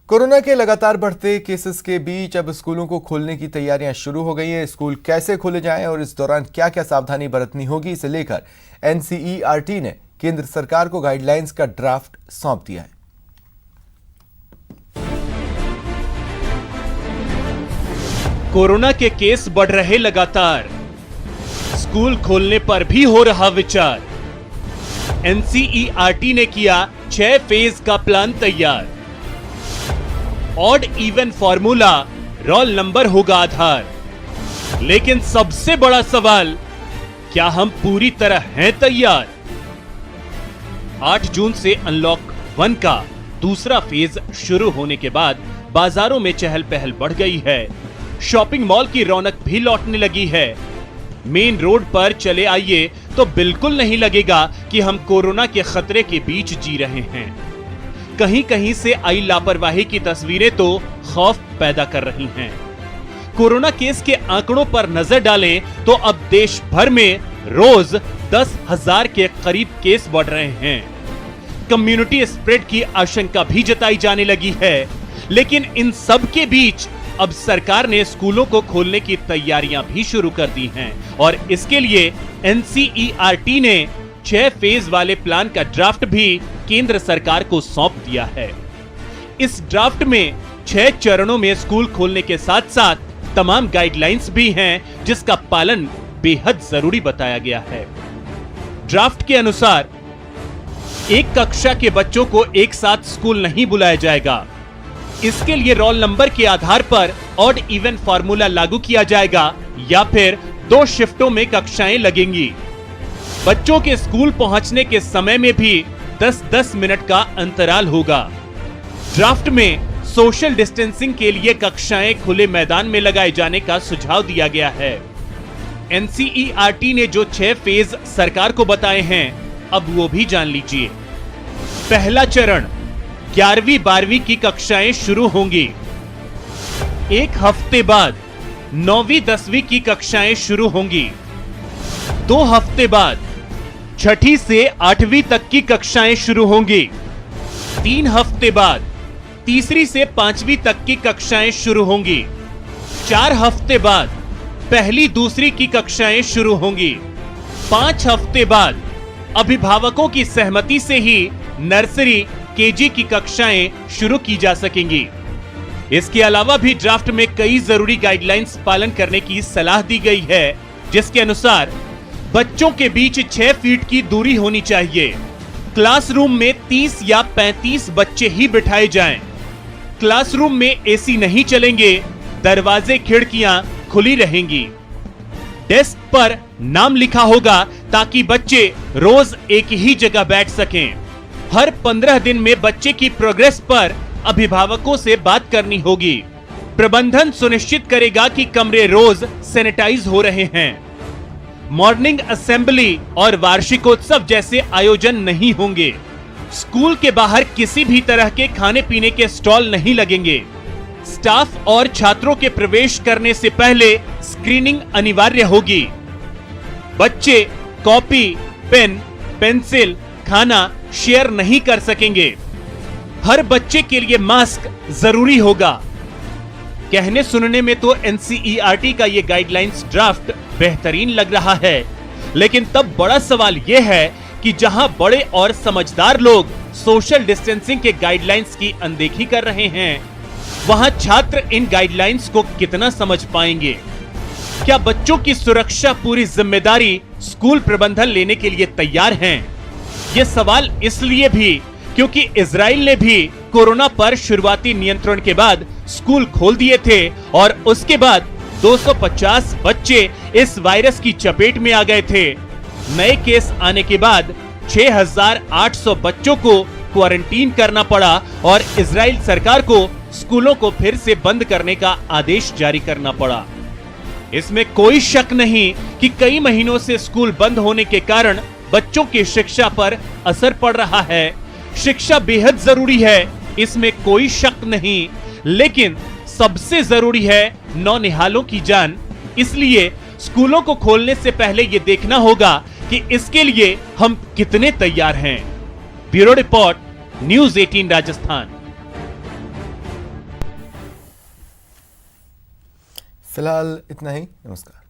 Corona के लगातार बढ़ते केसेस के बीच अब स्कूलों को खोलने की तैयारियां शुरू हो गई हैं। स्कूल कैसे खोले जाएं और इस दौरान क्या क्या सावधानी बरतनी होगी, इसे लेकर एनसीईआरटी ने केंद्र सरकार को गाइडलाइंस का ड्राफ्ट सौंप दिया है। कोरोना के केस बढ़ रहे लगातार, स्कूल खोलने पर भी हो रहा विचार। एनसीईआरटी ने किया 6 फेज का प्लान तैयार। Odd even formula, roll number होगा आधार। लेकिन सबसे बड़ा सवाल, क्या हम पूरी तरह हैं तैयार? 8 जून से अनलॉक 1 का दूसरा फेज शुरू होने के बाद बाजारों में चहल पहल बढ़ गई है। शॉपिंग मॉल की रौनक भी लौटने लगी है। मेन रोड पर चले आइए तो बिल्कुल नहीं लगेगा कि हम कोरोना के खतरे के बीच जी रहे हैं। कहीं कहीं से आई लापरवाही की तस्वीरें तो खौफ पैदा कर रही हैं। कोरोना केस के आंकड़ों पर नजर डालें तो अब देश भर में रोज 10,000 के करीब केस बढ़ रहे हैं। कम्युनिटी स्प्रेड की आशंका भी जताई जाने लगी है। लेकिन इन सब के बीच अब सरकार ने स्कूलों को खोलने की तैयारियां भी शुरू कर दी हैं और इसके लिए एनसीईआरटी ने 6 फेज वाले प्लान का ड्राफ्ट भी केंद्र सरकार को सौंप दिया है। इस ड्राफ्ट में 6 चरणों में स्कूल खोलने के साथ साथ तमाम गाइडलाइंस भी हैं, जिसका पालन बेहद जरूरी बताया गया है। ड्राफ्ट के अनुसार एक कक्षा के बच्चों को एक साथ स्कूल नहीं बुलाया जाएगा। इसके लिए रोल नंबर के आधार पर ऑड इवन फॉर्मूला लागू किया जाएगा या फिर 2 शिफ्टों में कक्षाएं लगेंगी। बच्चों के स्कूल पहुंचने के समय में भी 10-10 मिनट का अंतराल होगा। ड्राफ्ट में सोशल डिस्टेंसिंग के लिए कक्षाएं खुले मैदान में लगाए जाने का सुझाव दिया गया है। एनसीईआरटी ने जो 6 फेज सरकार को बताए हैं, अब वो भी जान लीजिए। पहला चरण, 11वीं 12वीं की कक्षाएं शुरू होंगी। 1 हफ्ते बाद 9वीं 10वीं की कक्षाएं शुरू होंगी। 2 हफ्ते बाद 6ठी से 8वीं तक की कक्षाएं शुरू होंगी। 3 हफ्ते बाद तीसरी से 5वीं तक की कक्षाएं शुरू होंगी। 4 हफ्ते बाद पहली दूसरी की कक्षाएं शुरू होंगी। 5 हफ्ते बाद अभिभावकों की सहमति से ही नर्सरी केजी की कक्षाएं शुरू की जा सकेंगी। इसके अलावा भी ड्राफ्ट में कई जरूरी गाइडलाइंस पालन करने की सलाह दी गई है, जिसके अनुसार बच्चों के बीच 6 फीट की दूरी होनी चाहिए। क्लासरूम में 30 या 35 बच्चे ही बिठाए जाएं। क्लासरूम में एसी नहीं चलेंगे, दरवाजे खिड़कियां खुली रहेंगी। डेस्क पर नाम लिखा होगा ताकि बच्चे रोज एक ही जगह बैठ सकें। हर 15 दिन में बच्चे की प्रोग्रेस पर अभिभावकों से बात करनी होगी। प्रबंधन सुनिश्चित करेगा कि कमरे रोज सैनिटाइज हो रहे हैं। मॉर्निंग असेंबली और वार्षिकोत्सव जैसे आयोजन नहीं होंगे। स्कूल के बाहर किसी भी तरह के खाने पीने के स्टॉल नहीं लगेंगे। स्टाफ और छात्रों के प्रवेश करने से पहले स्क्रीनिंग अनिवार्य होगी। बच्चे कॉपी, पेन, पेंसिल, खाना शेयर नहीं कर सकेंगे। हर बच्चे के लिए मास्क जरूरी होगा। कहने सुनने में तो एनसीईआरटी का ये गाइडलाइंस ड्राफ्ट बेहतरीन लग रहा है, लेकिन तब बड़ा सवाल यह है कि जहां बड़े और समझदार लोग सोशल डिस्टेंसिंग के गाइडलाइंस की अनदेखी कर रहे हैं, वहां छात्र इन गाइडलाइंस को कितना समझ पाएंगे? क्या बच्चों की सुरक्षा पूरी जिम्मेदारी स्कूल प्रबंधन लेने के लिए तैयार हैं? ये सवाल इसलिए भी क्योंकि इजराइल ने भी कोरोना पर शुरुआती नियंत्रण के बाद स्कूल खोल दिए थे और उसके बाद 250 बच्चे इस वायरस की चपेट में आ गए थे। नए केस आने के बाद 6,800 बच्चों को क्वारंटीन करना पड़ा और इजराइल सरकार को स्कूलों को फिर से बंद करने का आदेश जारी करना पड़ा। इसमें कोई शक नहीं कि कई महीनों से स्कूल बंद होने के कारण बच्चों की शिक्षा पर असर पड़ रहा है। शिक्षा बेहद जरूरी है, इसमें कोई शक नहीं, लेकिन सबसे जरूरी है नौनिहालों की जान। इसलिए स्कूलों को खोलने से पहले यह देखना होगा कि इसके लिए हम कितने तैयार हैं। Bureau report, news 18 Rajasthan. फिलहाल इतना ही। नमस्कार।